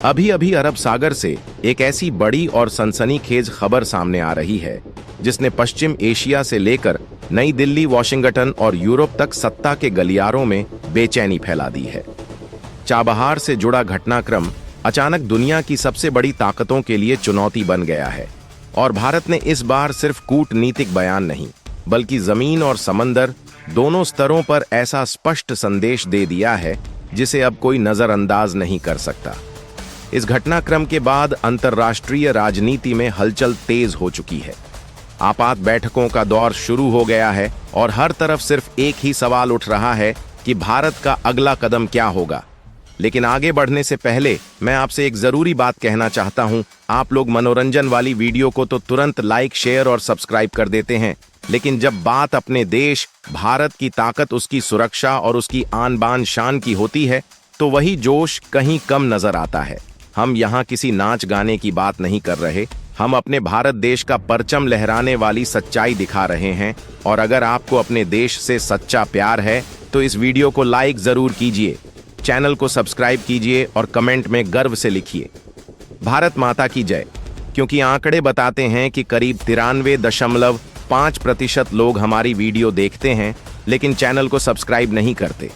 अभी अभी अरब सागर से एक ऐसी बड़ी और सनसनीखेज खबर सामने आ रही है जिसने पश्चिम एशिया से लेकर नई दिल्ली, वॉशिंगटन और यूरोप तक सत्ता के गलियारों में बेचैनी फैला दी है। चाबहार से जुड़ा घटनाक्रम अचानक दुनिया की सबसे बड़ी ताकतों के लिए चुनौती बन गया है और भारत ने इस बार सिर्फ कूटनीतिक बयान नहीं बल्कि जमीन और समंदर दोनों स्तरों पर ऐसा स्पष्ट संदेश दे दिया है जिसे अब कोई नजरअंदाज नहीं कर सकता। इस घटनाक्रम के बाद अंतर्राष्ट्रीय राजनीति में हलचल तेज हो चुकी है। आपात बैठकों का दौर शुरू हो गया है और हर तरफ सिर्फ एक ही सवाल उठ रहा है कि भारत का अगला कदम क्या होगा। लेकिन आगे बढ़ने से पहले मैं आपसे एक जरूरी बात कहना चाहता हूं। आप लोग मनोरंजन वाली वीडियो को तो तुरंत लाइक, शेयर और सब्सक्राइब कर देते हैं, लेकिन जब बात अपने देश भारत की ताकत, उसकी सुरक्षा और उसकी आन बान शान की होती है तो वही जोश कहीं कम नजर आता है। हम यहाँ किसी नाच गाने की बात नहीं कर रहे, हम अपने भारत देश का परचम लहराने वाली सच्चाई दिखा रहे हैं। और अगर आपको अपने देश से सच्चा प्यार है तो इस वीडियो को लाइक जरूर कीजिए, चैनल को सब्सक्राइब कीजिए और कमेंट में गर्व से लिखिए भारत माता की जय। क्योंकि आंकड़े बताते हैं कि करीब 93.5% लोग हमारी वीडियो देखते हैं लेकिन चैनल को सब्सक्राइब नहीं करते।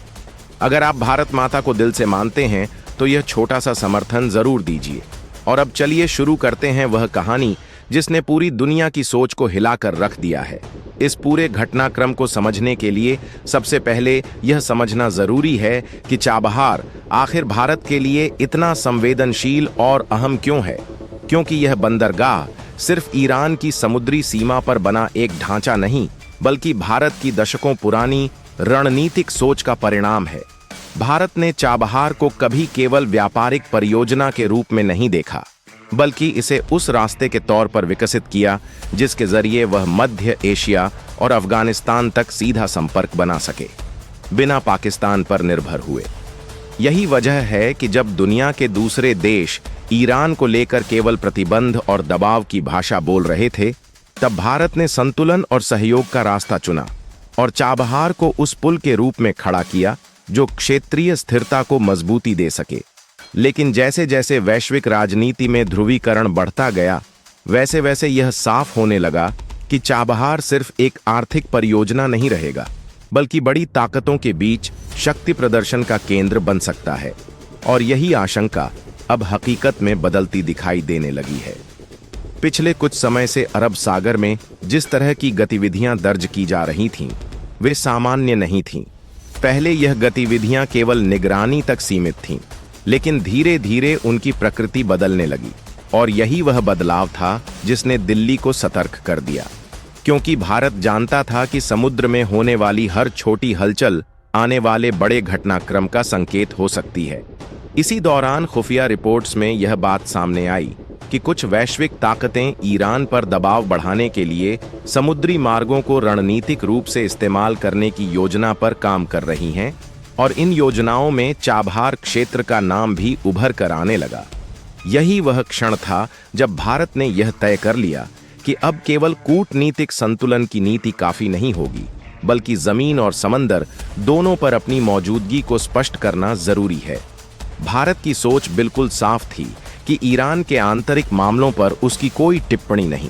अगर आप भारत माता को दिल से मानते हैं तो यह छोटा सा समर्थन जरूर दीजिए। और अब चलिए शुरू करते हैं वह कहानी जिसने पूरी दुनिया की सोच को हिलाकर रख दिया है। इस पूरे घटनाक्रम को समझने के लिए सबसे पहले यह समझना जरूरी है कि चाबहार आखिर भारत के लिए इतना संवेदनशील और अहम क्यों है। क्योंकि यह बंदरगाह सिर्फ ईरान की समुद्री सीमा पर बना एक ढांचा नहीं बल्कि भारत की दशकों पुरानी रणनीतिक सोच का परिणाम है। भारत ने चाबहार को कभी केवल व्यापारिक परियोजना के रूप में नहीं देखा बल्कि इसे उस रास्ते के तौर पर विकसित किया जिसके जरिए वह मध्य एशिया और अफगानिस्तान तक सीधा संपर्क बना सके, बिना पाकिस्तान पर निर्भर हुए। यही वजह है कि जब दुनिया के दूसरे देश ईरान को लेकर केवल प्रतिबंध और दबाव की भाषा बोल रहे थे, तब भारत ने संतुलन और सहयोग का रास्ता चुना और चाबहार को उस पुल के रूप में खड़ा किया जो क्षेत्रीय स्थिरता को मजबूती दे सके। लेकिन जैसे जैसे वैश्विक राजनीति में ध्रुवीकरण बढ़ता गया वैसे वैसे यह साफ होने लगा कि चाबहार सिर्फ एक आर्थिक परियोजना नहीं रहेगा बल्कि बड़ी ताकतों के बीच शक्ति प्रदर्शन का केंद्र बन सकता है। और यही आशंका अब हकीकत में बदलती दिखाई देने लगी है। पिछले कुछ समय से अरब सागर में जिस तरह की गतिविधियां दर्ज की जा रही थीं वे सामान्य नहीं थीं। पहले यह गतिविधियां केवल निगरानी तक सीमित थीं, लेकिन धीरे धीरे उनकी प्रकृति बदलने लगी और यही वह बदलाव था जिसने दिल्ली को सतर्क कर दिया। क्योंकि भारत जानता था कि समुद्र में होने वाली हर छोटी हलचल आने वाले बड़े घटनाक्रम का संकेत हो सकती है। इसी दौरान खुफिया रिपोर्ट्स में यह बात सामने आई कि कुछ वैश्विक ताकतें ईरान पर दबाव बढ़ाने के लिए समुद्री मार्गों को रणनीतिक रूप से इस्तेमाल करने की योजना पर काम कर रही हैं और इन योजनाओं में चाबहार क्षेत्र का नाम भी उभर कर आने लगा। यही वह क्षण था जब भारत ने यह तय कर लिया कि अब केवल कूटनीतिक संतुलन की नीति काफी नहीं होगी बल्कि जमीन और समंदर दोनों पर अपनी मौजूदगी को स्पष्ट करना जरूरी है। भारत की सोच बिल्कुल साफ थी कि ईरान के आंतरिक मामलों पर उसकी कोई टिप्पणी नहीं,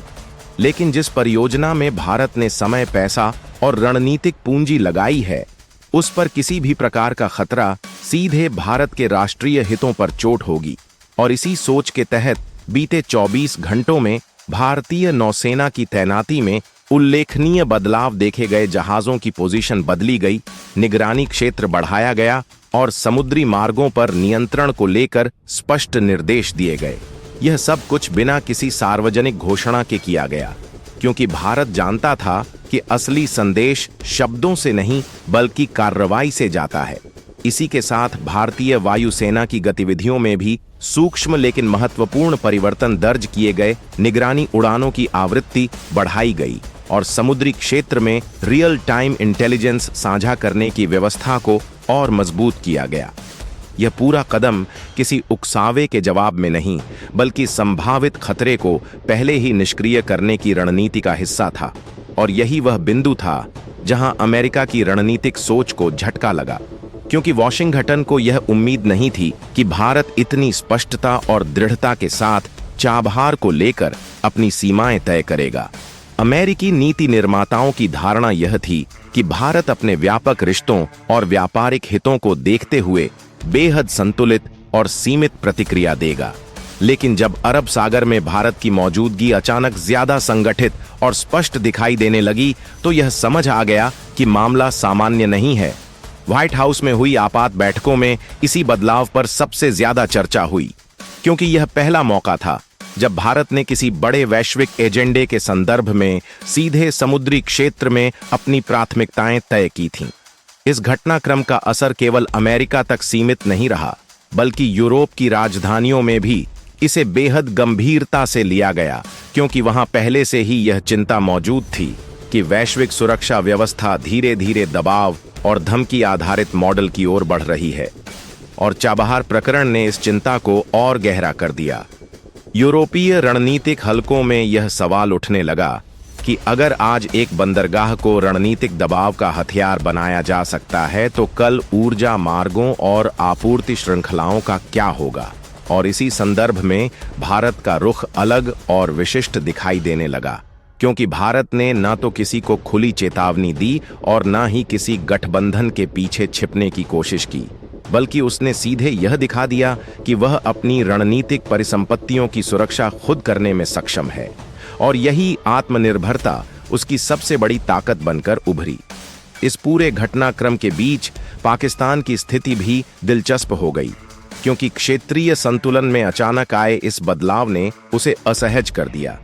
लेकिन जिस परियोजना में भारत ने समय, पैसा और रणनीतिक पूंजी लगाई है उस पर किसी भी प्रकार का खतरा सीधे भारत के राष्ट्रीय हितों पर चोट होगी। और इसी सोच के तहत बीते 24 घंटों में भारतीय नौसेना की तैनाती में उल्लेखनीय बदलाव देखे गए। जहाजों की पोजीशन बदली गई, निगरानी क्षेत्र बढ़ाया गया और समुद्री मार्गों पर नियंत्रण को लेकर स्पष्ट निर्देश दिए गए। यह सब कुछ बिना किसी सार्वजनिक घोषणा के किया गया क्योंकि भारत जानता था कि असली संदेश शब्दों से नहीं बल्कि कार्रवाई से जाता है। इसी के साथ भारतीय वायुसेना की गतिविधियों में भी सूक्ष्म लेकिन महत्वपूर्ण परिवर्तन दर्ज किए गए। निगरानी उड़ानों की आवृत्ति बढ़ाई गई और समुद्री क्षेत्र में रियल टाइम इंटेलिजेंस साझा करने की व्यवस्था को और मजबूत किया गया। यह पूरा कदम किसी उकसावे के जवाब में नहीं बल्कि संभावित खतरे को पहले ही निष्क्रिय करने की रणनीति का हिस्सा था। और यही वह बिंदु था जहां अमेरिका की रणनीतिक सोच को झटका लगा। क्योंकि वॉशिंगटन को यह उम्मीद नहीं थी कि भारत इतनी स्पष्टता और दृढ़ता के साथ चाबहार को लेकर अपनी सीमाएं तय करेगा। अमेरिकी नीति निर्माताओं की धारणा यह थी कि भारत अपने व्यापक रिश्तों और व्यापारिक हितों को देखते हुए बेहद संतुलित और सीमित प्रतिक्रिया देगा। लेकिन जब अरब सागर में भारत की मौजूदगी अचानक ज्यादा संगठित और स्पष्ट दिखाई देने लगी, तो यह समझ आ गया कि मामला सामान्य नहीं है। व्हाइट हाउस में हुई आपात बैठकों में इसी बदलाव पर सबसे ज्यादा चर्चा हुई, क्योंकि यह पहला मौका था जब भारत ने किसी बड़े वैश्विक एजेंडे के संदर्भ में सीधे समुद्री क्षेत्र में अपनी प्राथमिकताएं तय की थीं। इस घटनाक्रम का असर केवल अमेरिका तक सीमित नहीं रहा, बल्कि यूरोप की राजधानियों में भी इसे बेहद गंभीरता से लिया गया, क्योंकि वहां पहले से ही यह चिंता मौजूद थी कि वैश्विक सुरक्षा व्यवस्था धीरे धीरे दबाव और धमकी आधारित मॉडल की ओर बढ़ रही है। और चाबहार प्रकरण ने इस चिंता को और गहरा कर दिया। यूरोपीय रणनीतिक हलकों में यह सवाल उठने लगा कि अगर आज एक बंदरगाह को रणनीतिक दबाव का हथियार बनाया जा सकता है, तो कल ऊर्जा मार्गों और आपूर्ति श्रृंखलाओं का क्या होगा। और इसी संदर्भ में भारत का रुख अलग और विशिष्ट दिखाई देने लगा, क्योंकि भारत ने न तो किसी को खुली चेतावनी दी और न ही किसी गठबंधन के पीछे छिपने की कोशिश की, बल्कि उसने सीधे यह दिखा दिया कि वह अपनी रणनीतिक परिसंपत्तियों की सुरक्षा खुद करने में सक्षम है। और यही आत्मनिर्भरता उसकी सबसे बड़ी ताकत बनकर उभरी। इस पूरे घटनाक्रम के बीच पाकिस्तान की स्थिति भी दिलचस्प हो गई, क्योंकि क्षेत्रीय संतुलन में अचानक आए इस बदलाव ने उसे असहज कर दिया।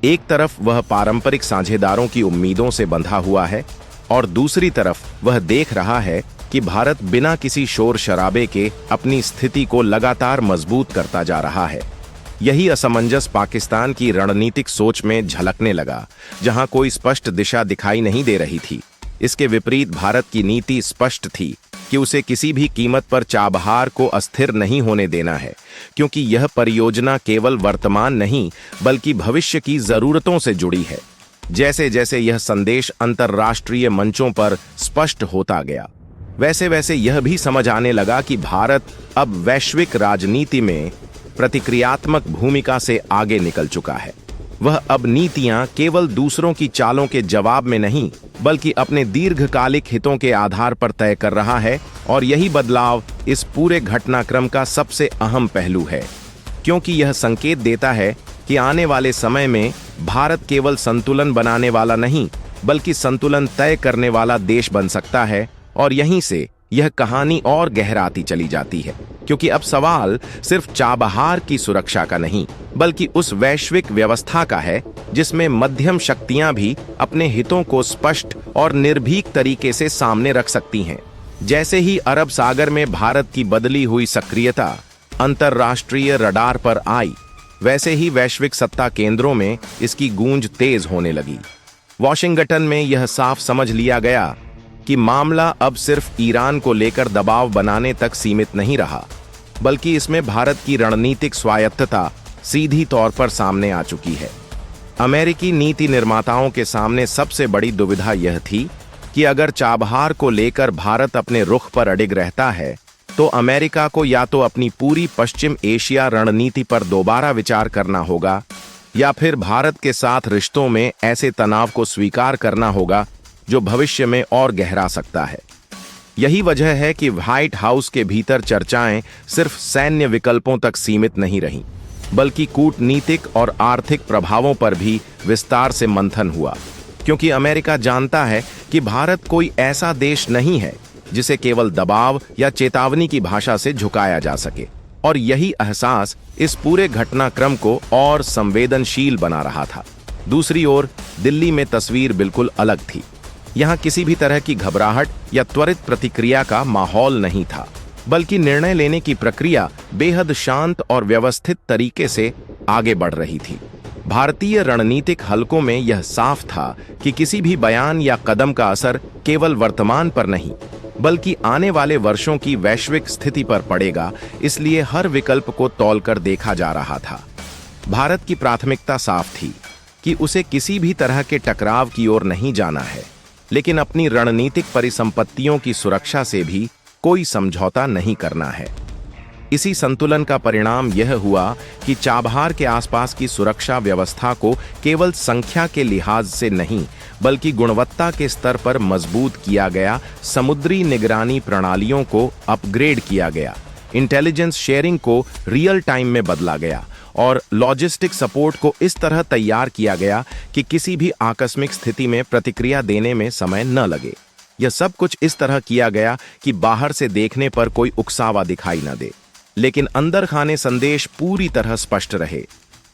एक तरफ वह पारंपरिक साझेदारों की उम्मीदों से बंधा हुआ है, और दूसरी तरफ वह देख रहा है कि भारत बिना किसी शोर शराबे के अपनी स्थिति को लगातार मजबूत करता जा रहा है। यही असमंजस पाकिस्तान की रणनीतिक सोच में झलकने लगा, जहां कोई स्पष्ट दिशा दिखाई नहीं दे रही थी। इसके विपरीत भारत की नीति स्पष्ट थी कि उसे किसी भी कीमत पर चाबहार को अस्थिर नहीं होने देना है, क्योंकि यह परियोजना केवल वर्तमान नहीं बल्कि भविष्य की जरूरतों से जुड़ी है। जैसे जैसे यह संदेश अंतर्राष्ट्रीय मंचों पर स्पष्ट होता गया, वैसे वैसे यह भी समझ आने लगा कि भारत अब वैश्विक राजनीति में प्रतिक्रियात्मक भूमिका से आगे निकल चुका है। वह अब नीतियां केवल दूसरों की चालों के जवाब में नहीं, बल्कि अपने दीर्घकालिक हितों के आधार पर तय कर रहा है। और यही बदलाव इस पूरे घटनाक्रम का सबसे अहम पहलू है, क्योंकि यह संकेत देता है कि आने वाले समय में भारत केवल संतुलन बनाने वाला नहीं, बल्कि संतुलन तय करने वाला देश बन सकता है। और यहीं से यह कहानी और गहराती चली जाती है, क्योंकि अब सवाल सिर्फ चाबहार की सुरक्षा का नहीं, बल्कि उस वैश्विक व्यवस्था का है जिसमें मध्यम शक्तियां भी अपने हितों को स्पष्ट और निर्भीक तरीके से सामने रख सकती हैं। जैसे ही अरब सागर में भारत की बदली हुई सक्रियता अंतर्राष्ट्रीय रडार पर आई, वैसे ही वैश्विक सत्ता केंद्रों में इसकी गूंज तेज होने लगी। वॉशिंगटन में यह साफ समझ लिया गया कि मामला अब सिर्फ ईरान को लेकर दबाव बनाने तक सीमित नहीं रहा, बल्कि इसमें भारत की रणनीतिक स्वायत्तता सीधी तौर पर सामने आ चुकी है। अमेरिकी नीति निर्माताओं के सामने सबसे बड़ी दुविधा यह थी कि अगर चाबहार को लेकर भारत अपने रुख पर अडिग रहता है, तो अमेरिका को या तो अपनी पूरी पश्चिम एशिया रणनीति पर दोबारा विचार करना होगा, या फिर भारत के साथ रिश्तों में ऐसे तनाव को स्वीकार करना होगा जो भविष्य में और गहरा सकता है। यही वजह है कि व्हाइट हाउस के भीतर चर्चाएं सिर्फ सैन्य विकल्पों तक सीमित नहीं रहीं, बल्कि कूटनीतिक और आर्थिक प्रभावों पर भी विस्तार से मंथन हुआ, क्योंकि अमेरिका जानता है कि भारत कोई ऐसा देश नहीं है जिसे केवल दबाव या चेतावनी की भाषा से झुकाया जा सके। और यही एहसास इस पूरे घटनाक्रम को और संवेदनशील बना रहा था। दूसरी ओर दिल्ली में तस्वीर बिल्कुल अलग थी। यहाँ किसी भी तरह की घबराहट या त्वरित प्रतिक्रिया का माहौल नहीं था, बल्कि निर्णय लेने की प्रक्रिया बेहद शांत और व्यवस्थित तरीके से आगे बढ़ रही थी। भारतीय रणनीतिक हलकों में यह साफ था कि किसी भी बयान या कदम का असर केवल वर्तमान पर नहीं, बल्कि आने वाले वर्षों की वैश्विक स्थिति पर पड़ेगा। इसलिए हर विकल्प को तौलकर देखा जा रहा था। भारत की प्राथमिकता साफ थी कि उसे किसी भी तरह के टकराव की ओर नहीं जाना है, लेकिन अपनी रणनीतिक परिसंपत्तियों की सुरक्षा से भी कोई समझौता नहीं करना है। इसी संतुलन का परिणाम यह हुआ कि चाबहार के आसपास की सुरक्षा व्यवस्था को केवल संख्या के लिहाज से नहीं बल्कि गुणवत्ता के स्तर पर मजबूत किया गया। समुद्री निगरानी प्रणालियों को अपग्रेड किया गया, इंटेलिजेंस शेयरिंग को रियल टाइम में बदला गया और लॉजिस्टिक सपोर्ट को इस तरह तैयार किया गया कि किसी भी आकस्मिक स्थिति में प्रतिक्रिया देने में समय न लगे। यह सब कुछ इस तरह किया गया कि बाहर से देखने पर कोई उकसावा दिखाई न दे, लेकिन अंदर खाने संदेश पूरी तरह स्पष्ट रहे।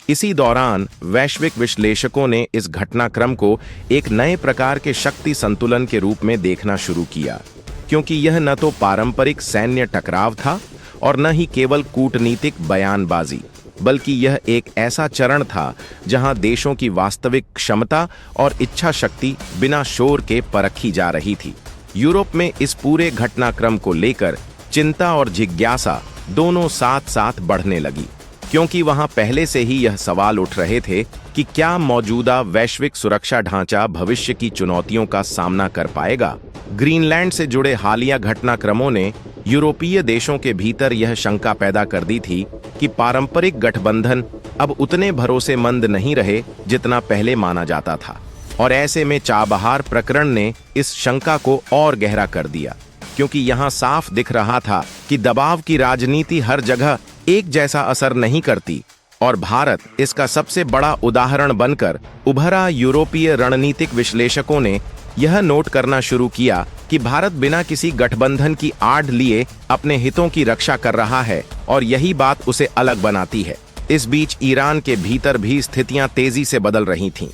इसी दौरान वैश्विक विश्लेषकों ने इस घटनाक्रम को एक नए प्रकार के शक्ति संतुलन के रूप में देखना शुरू किया, क्योंकि यह न तो पारंपरिक सैन्य टकराव था और न ही केवल कूटनीतिक बयानबाजी, बल्कि यह एक ऐसा चरण था जहां देशों की वास्तविक क्षमता और इच्छा शक्ति बिना शोर के परखी जा रही थी। यूरोप में इस पूरे घटनाक्रम को लेकर चिंता और जिज्ञासा दोनों साथ साथ बढ़ने लगी, क्योंकि वहां पहले से ही यह सवाल उठ रहे थे कि क्या मौजूदा वैश्विक सुरक्षा ढांचा भविष्य की चुनौतियों का सामना कर पाएगा। ग्रीनलैंड से जुड़े हालिया घटनाक्रमों ने यूरोपीय देशों के भीतर यह शंका पैदा कर दी थी कि पारंपरिक गठबंधन अब उतने भरोसेमंद नहीं रहे जितना पहले माना जाता था, और ऐसे में चाबहार प्रकरण ने इस शंका को और गहरा कर दिया, क्योंकि यहां साफ दिख रहा था कि दबाव की राजनीति हर जगह एक जैसा असर नहीं करती, और भारत इसका सबसे बड़ा उदाहरण बनकर उभरा। यूरोपीय रणनीतिक विश्लेषकों ने यह नोट करना शुरू किया कि भारत बिना किसी गठबंधन की आड़ लिए अपने हितों की रक्षा कर रहा है, और यही बात उसे अलग बनाती है। इस बीच ईरान के भीतर भी स्थितियां तेजी से बदल रही थीं।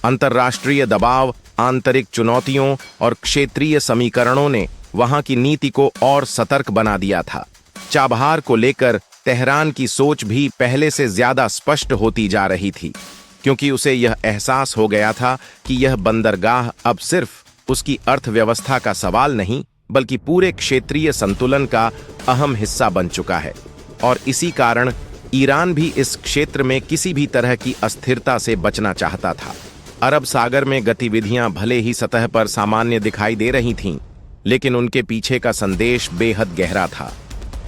अंतर्राष्ट्रीय दबाव, आंतरिक चुनौतियों और क्षेत्रीय समीकरणों ने वहां की नीति को और सतर्क बना दिया था। चाबहार को लेकर तेहरान की सोच भी पहले से ज्यादा स्पष्ट होती जा रही थी, क्योंकि उसे यह एहसास हो गया था कि यह बंदरगाह अब सिर्फ उसकी अर्थव्यवस्था का सवाल नहीं बल्कि पूरे क्षेत्रीय संतुलन का अहम हिस्सा बन चुका है। और इसी कारण ईरान भी इस क्षेत्र में किसी भी तरह की अस्थिरता से बचना चाहता था। अरब सागर में गतिविधियां भले ही सतह पर सामान्य दिखाई दे रही थीं, लेकिन उनके पीछे का संदेश बेहद गहरा था।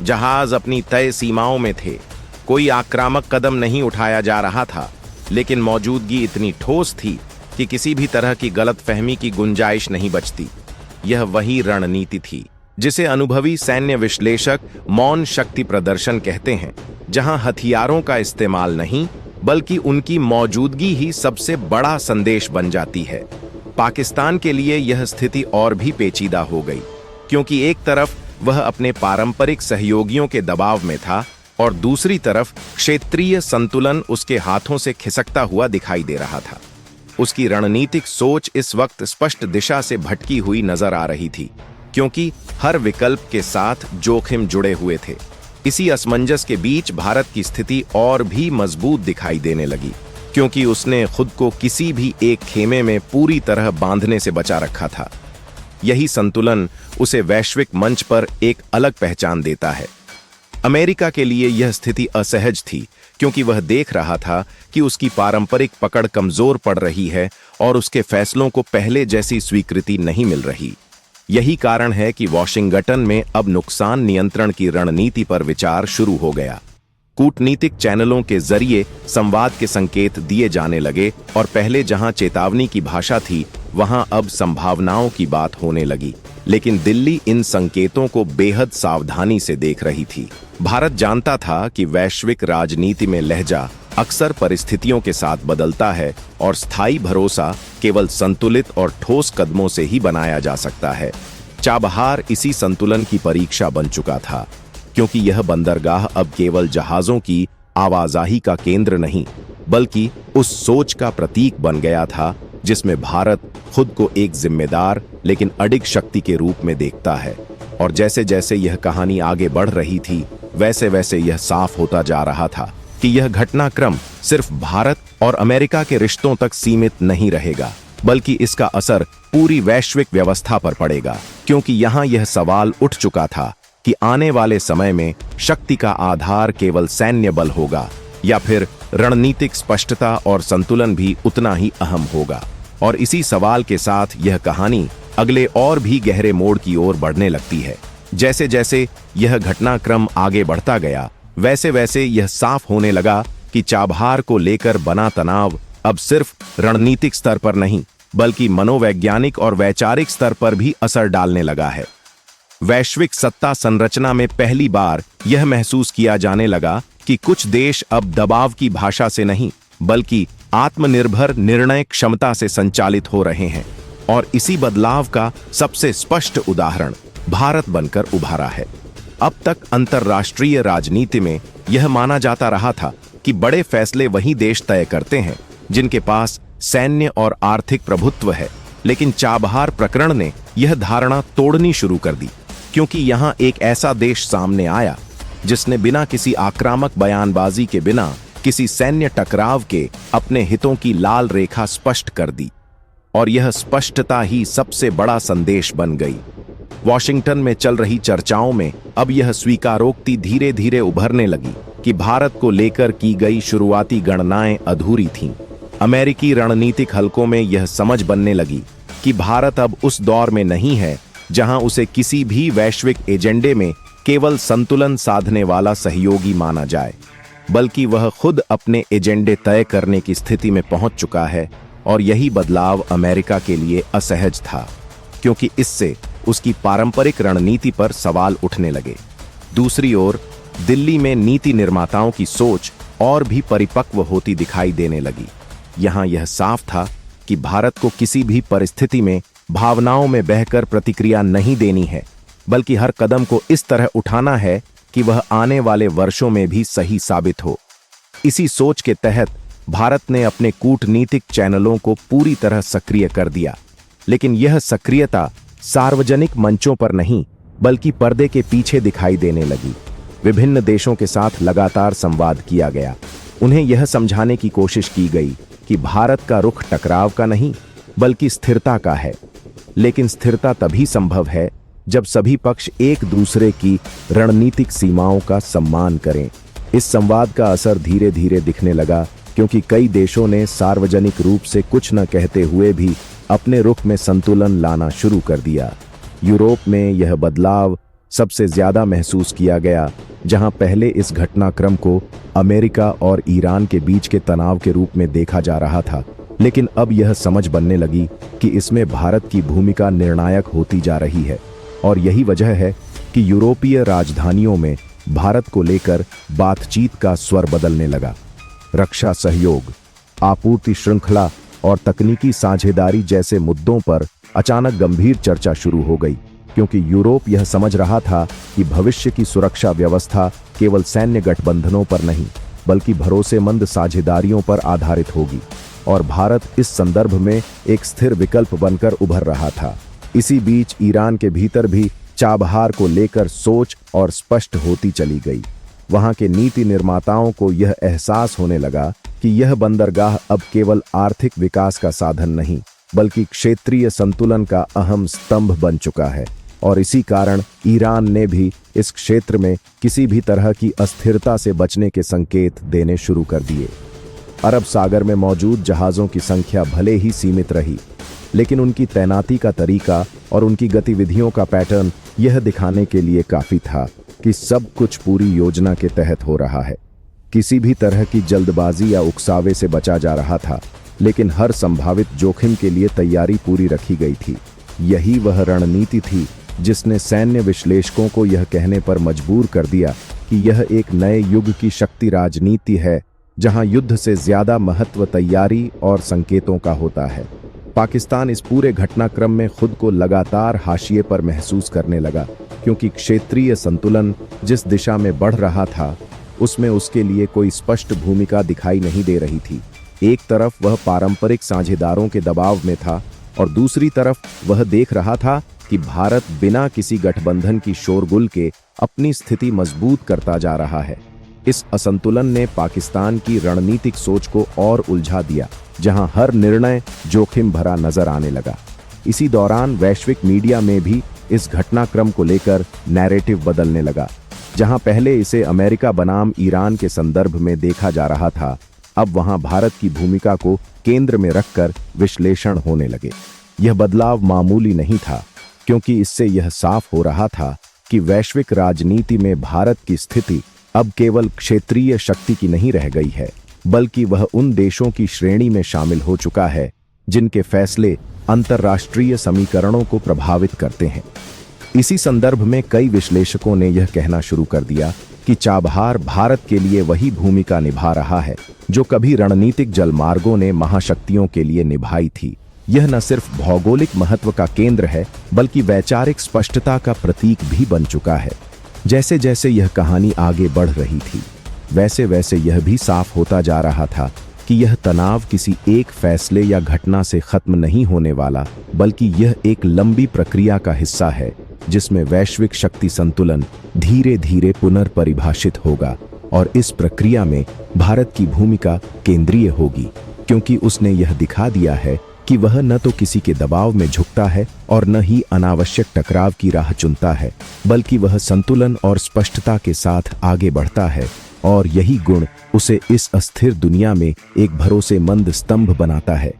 जहाज अपनी तय सीमाओं में थे, कोई आक्रामक कदम नहीं उठाया जा रहा था, लेकिन मौजूदगी इतनी ठोस थी कि किसी भी तरह की गलतफहमी की गुंजाइश नहीं बचती। यह वही रणनीति थी जिसे अनुभवी सैन्य विश्लेषक मौन शक्ति प्रदर्शन कहते हैं, जहां हथियारों का इस्तेमाल नहीं बल्कि उनकी मौजूदगी ही सबसे बड़ा संदेश बन जाती है। पाकिस्तान के लिए यह स्थिति और भी पेचीदा हो गई, क्योंकि एक तरफ वह अपने पारंपरिक सहयोगियों के दबाव में था और दूसरी तरफ क्षेत्रीय संतुलन उसके हाथों से खिसकता हुआ दिखाई दे रहा था। उसकी रणनीतिक सोच इस वक्त स्पष्ट दिशा से भटकी हुई नजर आ रही थी, क्योंकि हर विकल्प के साथ जोखिम जुड़े हुए थे। इसी असमंजस के बीच भारत की स्थिति और भी मजबूत दिखाई देने लगी, क्योंकि उसने खुद को किसी भी एक खेमे में पूरी तरह बांधने से बचा रखा था। यही संतुलन उसे वैश्विक मंच पर एक अलग पहचान देता है। अमेरिका के लिए यह स्थिति असहज थी, क्योंकि वह देख रहा था कि उसकी पारंपरिक पकड़ कमजोर पड़ रही है और उसके फैसलों को पहले जैसी स्वीकृति नहीं मिल रही। यही कारण है कि वॉशिंगटन में अब नुकसान नियंत्रण की रणनीति पर विचार शुरू हो गया। कूटनीतिक चैनलों के जरिए संवाद के संकेत दिए जाने लगे, और पहले जहां चेतावनी की भाषा थी वहां अब संभावनाओं की बात होने लगी। लेकिन दिल्ली इन संकेतों को बेहद सावधानी से देख रही थी। भारत जानता था कि वैश्विक राजनीति में लहजा अक्सर परिस्थितियों के साथ बदलता है, और स्थायी भरोसा केवल संतुलित और ठोस कदमों से ही बनाया जा सकता है। चाबहार इसी संतुलन की परीक्षा बन चुका था, क्योंकि यह बंदरगाह अब केवल जहाजों की आवाजाही का केंद्र नहीं बल्कि उस सोच का प्रतीक बन गया था जिसमें भारत खुद को एक जिम्मेदार लेकिन अडिग शक्ति के रूप में देखता है। और जैसे जैसे यह कहानी आगे बढ़ रही थी, वैसे वैसे यह साफ होता जा रहा था कि यह घटनाक्रम सिर्फ भारत और अमेरिका के रिश्तों तक सीमित नहीं रहेगा, बल्कि इसका असर पूरी वैश्विक व्यवस्था पर पड़ेगा। क्योंकि यहाँ यह सवाल उठ चुका था कि आने वाले समय में शक्ति का आधार केवल सैन्य बल होगा या फिर रणनीतिक स्पष्टता और संतुलन भी उतना ही अहम होगा। और इसी सवाल के साथ यह कहानी अगले और भी गहरे मोड़ की ओर बढ़ने लगती है। जैसे जैसे यह घटनाक्रम आगे बढ़ता गया, वैसे वैसे यह साफ होने लगा कि चाबहार को लेकर बना तनाव अब सिर्फ रणनीतिक स्तर पर नहीं, बल्कि मनोवैज्ञानिक और वैचारिक स्तर पर भी असर डालने लगा है। वैश्विक सत्ता संरचना में पहली बार यह महसूस किया जाने लगा कि कुछ देश अब दबाव की भाषा से नहीं, बल्कि आत्मनिर्भर निर्णय क्षमता से संचालित हो रहे हैं। और इसी बदलाव का सबसे स्पष्ट उदाहरण भारत बनकर उभारा है। अब तक अंतर्राष्ट्रीय राजनीति में यह माना जाता रहा था कि बड़े फैसले वही देश तय करते हैं जिनके पास सैन्य और आर्थिक प्रभुत्व है, लेकिन चाबहार प्रकरण ने यह धारणा तोड़नी शुरू कर दी, क्योंकि यहां एक ऐसा देश सामने आया जिसने बिना किसी आक्रामक बयानबाजी के, बिना किसी सैन्य टकराव के अपने हितों की लाल रेखा स्पष्ट कर दी। और यह स्पष्टता ही सबसे बड़ा संदेश बन गई। वॉशिंगटन में चल रही चर्चाओं में अब यह स्वीकारोक्ति धीरे धीरे उभरने लगी कि भारत को लेकर की गई शुरुआती गणनाएं अधूरी थीं। अमेरिकी रणनीतिक हलकों में यह समझ बनने लगी कि भारत अब उस दौर में नहीं है जहां उसे किसी भी वैश्विक एजेंडे में केवल संतुलन साधने वाला सहयोगी माना जाए, बल्कि वह खुद अपने एजेंडे तय करने की स्थिति में पहुंच चुका है। और यही बदलाव अमेरिका के लिए असहज था, क्योंकि इससे उसकी पारंपरिक रणनीति पर सवाल उठने लगे। दूसरी ओर दिल्ली में नीति निर्माताओं की सोच और भी परिपक्व होती दिखाई देने लगी। यहां यह साफ था कि भारत को किसी भी परिस्थिति में भावनाओं में बहकर प्रतिक्रिया नहीं देनी है, बल्कि हर कदम को इस तरह उठाना है कि वह आने वाले वर्षों में भी सही साबित हो। इसी सोच के तहत भारत ने अपने कूटनीतिक चैनलों को पूरी तरह सक्रिय कर दिया, लेकिन यह सक्रियता सार्वजनिक मंचों पर नहीं, बल्कि पर्दे के पीछे दिखाई देने लगी। विभिन्न देशों के साथ लगातार संवाद किया गया। उन्हें यह समझाने की कोशिश की गई कि भारत का रुख टकराव का नहीं, बल्कि स्थिरता का है। लेकिन स्थिरता तभी संभव है जब सभी पक्ष एक दूसरे की रणनीतिक सीमाओं का सम्मान करें। इस संवाद का असर धीरे धीरे दिखने लगा, क्योंकि कई देशों ने सार्वजनिक रूप से कुछ न कहते हुए भी अपने रुख में संतुलन लाना शुरू कर दिया। यूरोप में यह बदलाव सबसे ज्यादा महसूस किया गया, जहां पहले इस घटनाक्रम को अमेरिका और ईरान के बीच के तनाव के रूप में देखा जा रहा था, लेकिन अब यह समझ बनने लगी कि इसमें भारत की भूमिका निर्णायक होती जा रही है। और यही वजह है कि यूरोपीय राजधानियों में भारत को लेकर बातचीत का स्वर बदलने लगा। रक्षा सहयोग, आपूर्ति श्रृंखला और तकनीकी साझेदारी जैसे मुद्दों पर अचानक गंभीर चर्चा शुरू हो गई, क्योंकि यूरोप यह समझ रहा था कि भविष्य की सुरक्षा व्यवस्था केवल सैन्य गठबंधनों पर नहीं, बल्कि भरोसेमंद साझेदारियों पर आधारित होगी। और भारत इस संदर्भ में एक स्थिर विकल्प बनकर उभर रहा था। इसी बीच ईरान के भीतर भी चाबहार को लेकर सोच और स्पष्ट होती चली गई। वहां के नीति निर्माताओं को यह एहसास होने लगा कि यह बंदरगाह अब केवल आर्थिक विकास का साधन नहीं, बल्कि क्षेत्रीय संतुलन का अहम स्तंभ बन चुका है। और इसी कारण ईरान ने भी इस क्षेत्र में किसी भी तरह की अस्थिरता से बचने के संकेत देने शुरू कर दिए। अरब सागर में मौजूद जहाज़ों की संख्या भले ही सीमित रही, लेकिन उनकी तैनाती का तरीका और उनकी गतिविधियों का पैटर्न यह दिखाने के लिए काफी था कि सब कुछ पूरी योजना के तहत हो रहा है। किसी भी तरह की जल्दबाजी या उकसावे से बचा जा रहा था, लेकिन हर संभावित जोखिम के लिए तैयारी पूरी रखी गई थी। यही वह रणनीति थी जिसने सैन्य विश्लेषकों को यह कहने पर मजबूर कर दिया कि यह एक नए युग की शक्ति राजनीति है, जहां युद्ध से ज्यादा महत्व तैयारी और संकेतों का होता है। पाकिस्तान इस पूरे घटनाक्रम में खुद को लगातार हाशिए पर महसूस करने लगा, क्योंकि क्षेत्रीय संतुलन जिस दिशा में बढ़ रहा था, उसमें उसके लिए कोई स्पष्ट भूमिका दिखाई नहीं दे रही थी। एक तरफ वह पारंपरिक साझेदारों के दबाव में था, और दूसरी तरफ वह देख रहा था कि भारत बिना किसी गठबंधन की शोरगुल के अपनी स्थिति मजबूत करता जा रहा है। इस असंतुलन ने पाकिस्तान की रणनीतिक सोच को और उलझा दिया, जहां हर निर्णय जोखिम भरा नजर आने लगा। इसी दौरान वैश्विक मीडिया में भी इस घटनाक्रम को लेकर नैरेटिव बदलने लगा। जहां पहले इसे अमेरिका बनाम ईरान के संदर्भ में देखा जा रहा था, अब वहां भारत की भूमिका को केंद्र में रखकर विश्लेषण होने लगे। यह बदलाव मामूली नहीं था, क्योंकि इससे यह साफ हो रहा था कि वैश्विक राजनीति में भारत की स्थिति अब केवल क्षेत्रीय शक्ति की नहीं रह गई है, बल्कि वह उन देशों की श्रेणी में शामिल हो चुका है जिनके फैसले अंतर्राष्ट्रीय समीकरणों को प्रभावित करते हैं। इसी संदर्भ में कई विश्लेषकों ने यह कहना शुरू कर दिया कि चाबहार भारत के लिए वही भूमिका निभा रहा है जो कभी रणनीतिक जलमार्गों ने महाशक्तियों के लिए निभाई थी। यह न सिर्फ भौगोलिक महत्व का केंद्र है, बल्कि वैचारिक स्पष्टता का प्रतीक भी बन चुका है। जैसे जैसे यह कहानी आगे बढ़ रही थी, वैसे वैसे यह भी साफ होता जा रहा था कि यह तनाव किसी एक फैसले या घटना से खत्म नहीं होने वाला, बल्कि यह एक लंबी प्रक्रिया का हिस्सा है जिसमें वैश्विक शक्ति संतुलन धीरे धीरे पुनर्परिभाषित होगा। और इस प्रक्रिया में भारत की भूमिका केंद्रीय होगी, क्योंकि उसने यह दिखा दिया है कि वह न तो किसी के दबाव में झुकता है और न ही अनावश्यक टकराव की राह चुनता है, बल्कि वह संतुलन और स्पष्टता के साथ आगे बढ़ता है। और यही गुण उसे इस अस्थिर दुनिया में एक भरोसेमंद स्तंभ बनाता है।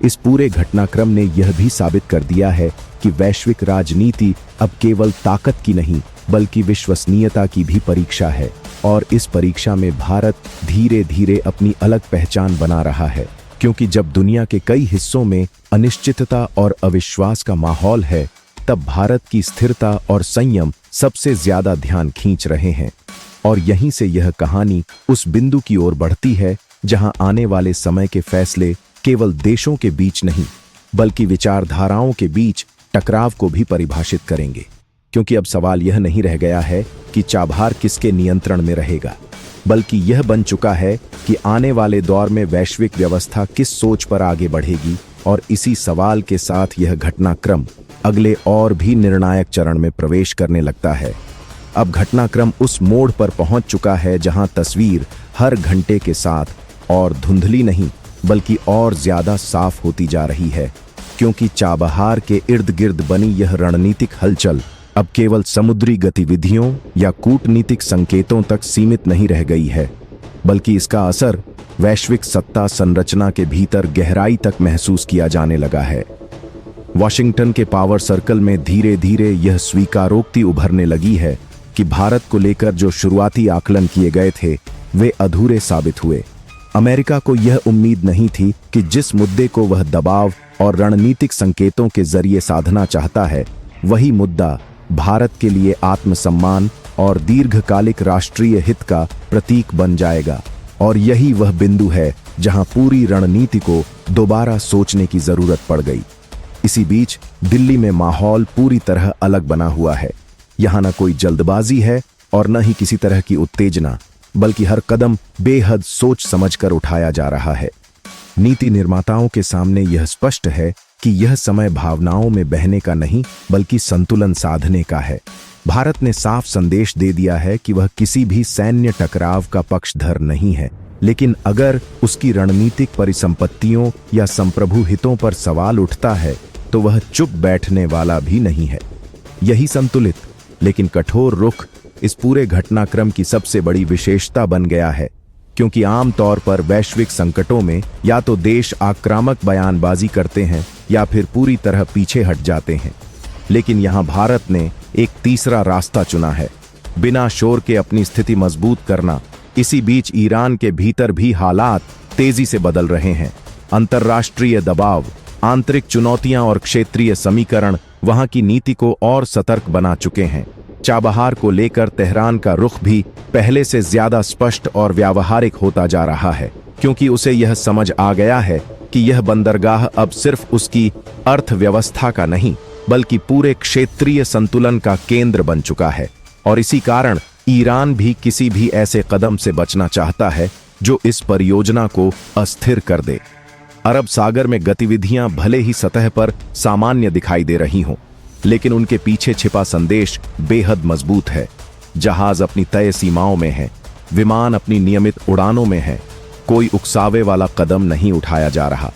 इस पूरे घटनाक्रम ने यह भी साबित कर दिया है कि वैश्विक राजनीति अब केवल ताकत की नहीं, बल्कि विश्वसनीयता की भी परीक्षा है। और इस परीक्षा में भारत धीरे धीरे अपनी अलग पहचान बना रहा है, क्योंकि जब दुनिया के कई हिस्सों में अनिश्चितता और अविश्वास का माहौल है, तब भारत की स्थिरता और संयम सबसे ज्यादा ध्यान खींच रहे हैं। और यहीं से यह कहानी उस बिंदु की ओर बढ़ती है जहां आने वाले समय के फैसले केवल देशों के बीच नहीं, बल्कि विचारधाराओं के बीच टकराव को भी परिभाषित करेंगे। क्योंकि अब सवाल यह नहीं रह गया है कि चाबहार किसके नियंत्रण में रहेगा, बल्कि यह बन चुका है कि आने वाले दौर में वैश्विक व्यवस्था किस सोच पर आगे बढ़ेगी। और इसी सवाल के साथ यह घटनाक्रम अगले और भी निर्णायक चरण में प्रवेश करने लगता है। अब घटनाक्रम उस मोड़ पर पहुंच चुका है जहां तस्वीर हर घंटे के साथ और धुंधली नहीं, बल्कि और ज्यादा साफ होती जा रही है। क्योंकि चाबहार के इर्द गिर्द बनी यह रणनीतिक हलचल अब केवल समुद्री गतिविधियों या कूटनीतिक संकेतों तक सीमित नहीं रह गई है, बल्कि इसका असर वैश्विक सत्ता संरचना के भीतर गहराई तक महसूस किया जाने लगा है। वॉशिंगटन के पावर सर्कल में धीरे धीरे यह स्वीकारोक्ति उभरने लगी है कि भारत को लेकर जो शुरुआती आकलन किए गए थे वे अधूरे साबित हुए। अमेरिका को यह उम्मीद नहीं थी कि जिस मुद्दे को वह दबाव और रणनीतिक संकेतों के जरिए साधना चाहता है, वही मुद्दा भारत के लिए आत्मसम्मान और दीर्घकालिक राष्ट्रीय हित का प्रतीक बन जाएगा। और यही वह बिंदु है जहां पूरी रणनीति को दोबारा सोचने की जरूरत पड़ गई। इसी बीच दिल्ली में माहौल पूरी तरह अलग बना हुआ है। यहाँ न कोई जल्दबाजी है और न ही किसी तरह की उत्तेजना, बल्कि हर कदम बेहद सोच समझकर उठाया जा रहा है। नीति निर्माताओं के सामने यह स्पष्ट है कि यह समय भावनाओं में बहने का नहीं, बल्कि संतुलन साधने का है। भारत ने साफ संदेश दे दिया है कि वह किसी भी सैन्य टकराव का पक्षधर नहीं है, लेकिन अगर उसकी रणनीतिक परिसंपत्तियों या संप्रभु हितों पर सवाल उठता है तो वह चुप बैठने वाला भी नहीं है। यही संतुलित लेकिन कठोर रुख इस पूरे घटनाक्रम की सबसे बड़ी विशेषता बन गया है, क्योंकि आमतौर पर वैश्विक संकटों में या तो देश आक्रामक बयानबाजी करते हैं या फिर पूरी तरह पीछे हट जाते हैं। लेकिन यहाँ भारत ने एक तीसरा रास्ता चुना है, बिना शोर के अपनी स्थिति मजबूत करना। इसी बीच ईरान के भीतर भी हालात तेजी से बदल रहे हैं। अंतर्राष्ट्रीय दबाव, आंतरिक चुनौतियां और क्षेत्रीय समीकरण वहां की नीति को और सतर्क बना चुके हैं। चाबहार को लेकर तेहरान का रुख भी पहले से ज्यादा स्पष्ट और व्यावहारिक होता जा रहा है, क्योंकि उसे यह समझ आ गया है कि यह बंदरगाह अब सिर्फ उसकी अर्थव्यवस्था का नहीं, बल्कि पूरे क्षेत्रीय संतुलन का केंद्र बन चुका है। और इसी कारण ईरान भी किसी भी ऐसे कदम से बचना चाहता है जो इस परियोजना को अस्थिर कर दे। अरब सागर में गतिविधियां भले ही सतह पर सामान्य दिखाई दे रही हों, लेकिन उनके पीछे छिपा संदेश बेहद मजबूत है। जहाज अपनी तय सीमाओं में है, विमान अपनी नियमित उड़ानों में है, कोई उकसावे वाला कदम नहीं उठाया जा रहा।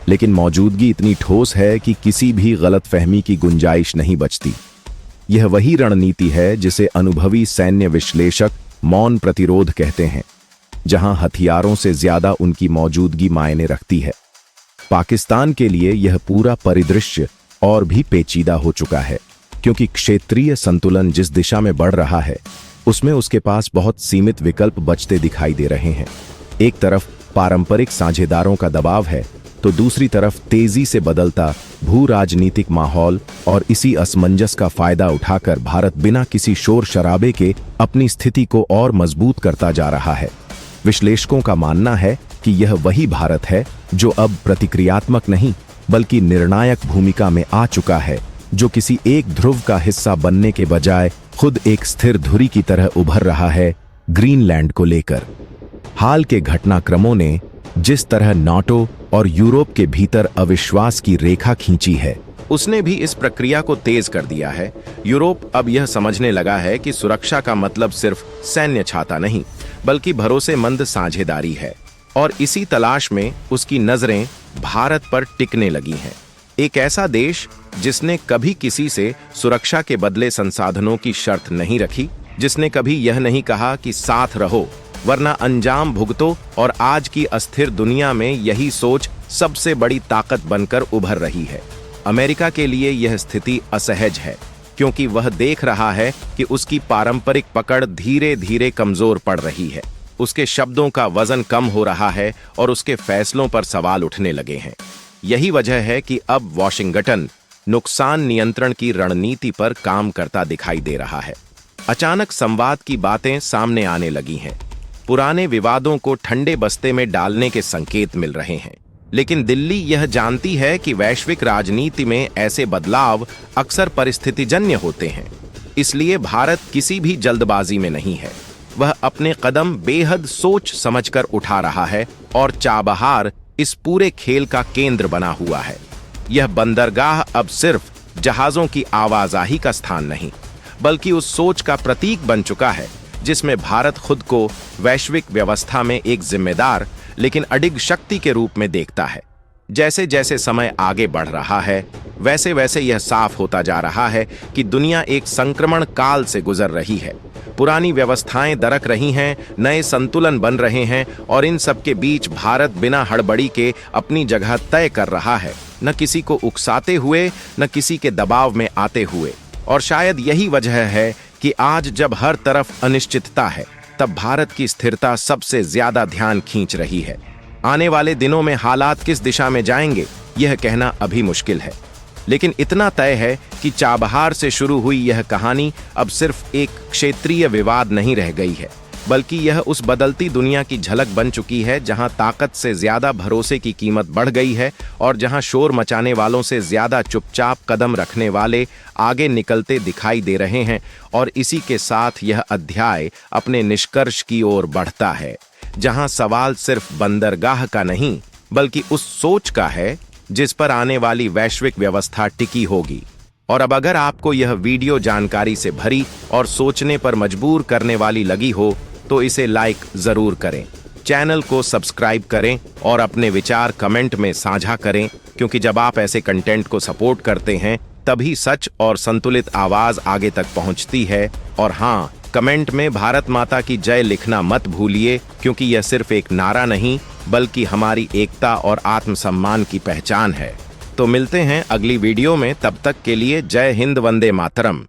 लेकिन मौजूदगी इतनी ठोस है कि किसी भी गलतफहमी की गुंजाइश नहीं बचती। यह वही रणनीति है जिसे अनुभवी सैन्य विश्लेषक मौन प्रतिरोध कहते हैं, जहां हथियारों से ज्यादा उनकी मौजूदगी मायने रखती है। पाकिस्तान के लिए यह पूरा परिदृश्य और भी पेचीदा हो चुका है, क्योंकि क्षेत्रीय संतुलन जिस दिशा में बढ़ रहा है उसमें उसके पास बहुत सीमित विकल्प बचते दिखाई दे रहे हैं। एक तरफ पारंपरिक साझेदारों का दबाव है तो दूसरी तरफ तेजी से बदलता भू राजनीतिक माहौल, और इसी असमंजस का फायदा उठाकर भारत बिना किसी शोर शराबे के अपनी स्थिति को और मजबूत करता जा रहा है। विश्लेषकों का मानना है कि यह वही भारत है जो अब प्रतिक्रियात्मक नहीं बल्कि निर्णायक भूमिका में आ चुका है, जो किसी एक ध्रुव का हिस्सा बनने के बजाय खुद एक स्थिर धुरी की तरह उभर रहा है ग्रीनलैंड को लेकर। हाल के घटनाक्रमों ने जिस तरह नाटो और यूरोप के भीतर अविश्वास की रेखा खींची है, उसने भी इस प्रक्रिया को तेज कर दिया है। यूरोप अब यह समझने लगा है कि सुरक्षा का मतलब सिर्फ सैन्य छाता नहीं बल्कि भरोसेमंद साझेदारी है, और इसी तलाश में उसकी नजरें भारत पर टिकने लगी हैं। एक ऐसा देश जिसने कभी किसी से सुरक्षा के बदले संसाधनों की शर्त नहीं रखी, जिसने कभी यह नहीं कहा कि साथ रहो वरना अंजाम भुगतो, और आज की अस्थिर दुनिया में यही सोच सबसे बड़ी ताकत बनकर उभर रही है। अमेरिका के लिए यह स्थिति असहज है क्योंकि वह देख रहा है कि उसकी पारंपरिक पकड़ धीरे धीरे कमजोर पड़ रही है, उसके शब्दों का वजन कम हो रहा है और उसके फैसलों पर सवाल उठने लगे हैं। यही वजह है कि अब वॉशिंगटन नुकसान नियंत्रण की रणनीति पर काम करता दिखाई दे रहा है। अचानक संवाद की बातें सामने आने लगी हैं, पुराने विवादों को ठंडे बस्ते में डालने के संकेत मिल रहे हैं। लेकिन दिल्ली यह जानती है कि वैश्विक राजनीति में ऐसे बदलाव अक्सर परिस्थितिजन्य होते हैं, इसलिए भारत किसी भी जल्दबाजी में नहीं है। वह अपने कदम बेहद सोच समझकर उठा रहा है और चाबहार इस पूरे खेल का केंद्र बना हुआ है। यह बंदरगाह अब सिर्फ जहाजों की आवाजाही का स्थान नहीं बल्कि उस सोच का प्रतीक बन चुका है जिसमें भारत खुद को वैश्विक व्यवस्था में एक जिम्मेदार लेकिन अडिग शक्ति के रूप में देखता है। जैसे जैसे समय आगे बढ़ रहा है वैसे वैसे यह साफ होता जा रहा है कि दुनिया एक संक्रमण काल से गुजर रही है। पुरानी व्यवस्थाएं दरक रही हैं, नए संतुलन बन रहे हैं, और इन सब के बीच भारत बिना हड़बड़ी के अपनी जगह तय कर रहा है, न किसी को उकसाते हुए न किसी के दबाव में आते हुए। और शायद यही वजह है कि आज जब हर तरफ अनिश्चितता है तब भारत की स्थिरता सबसे ज्यादा ध्यान खींच रही है। आने वाले दिनों में हालात किस दिशा में जाएंगे यह कहना अभी मुश्किल है, लेकिन इतना तय है कि चाबहार से शुरू हुई यह कहानी अब सिर्फ एक क्षेत्रीय विवाद नहीं रह गई है बल्कि यह उस बदलती दुनिया की झलक बन चुकी है जहां ताकत से ज्यादा भरोसे की कीमत बढ़ गई है और जहां शोर मचाने वालों से ज्यादा चुपचाप कदम रखने वाले आगे निकलते दिखाई दे रहे हैं। और इसी के साथ यह अध्याय अपने निष्कर्ष की ओर बढ़ता है, जहां सवाल सिर्फ बंदरगाह का नहीं बल्कि उस सोच का है जिस पर आने वाली वैश्विक व्यवस्था टिकी होगी। और अब अगर आपको यह वीडियो जानकारी से भरी और सोचने पर मजबूर करने वाली लगी हो तो इसे लाइक जरूर करें, चैनल को सब्सक्राइब करें और अपने विचार कमेंट में साझा करें, क्योंकि जब आप ऐसे कंटेंट को सपोर्ट करते हैं तभी सच और संतुलित आवाज आगे तक पहुंचती है। और हाँ, कमेंट में भारत माता की जय लिखना मत भूलिए, क्योंकि यह सिर्फ एक नारा नहीं बल्कि हमारी एकता और आत्मसम्मान की पहचान है। तो मिलते हैं अगली वीडियो में, तब तक के लिए जय हिंद, वंदे मातरम।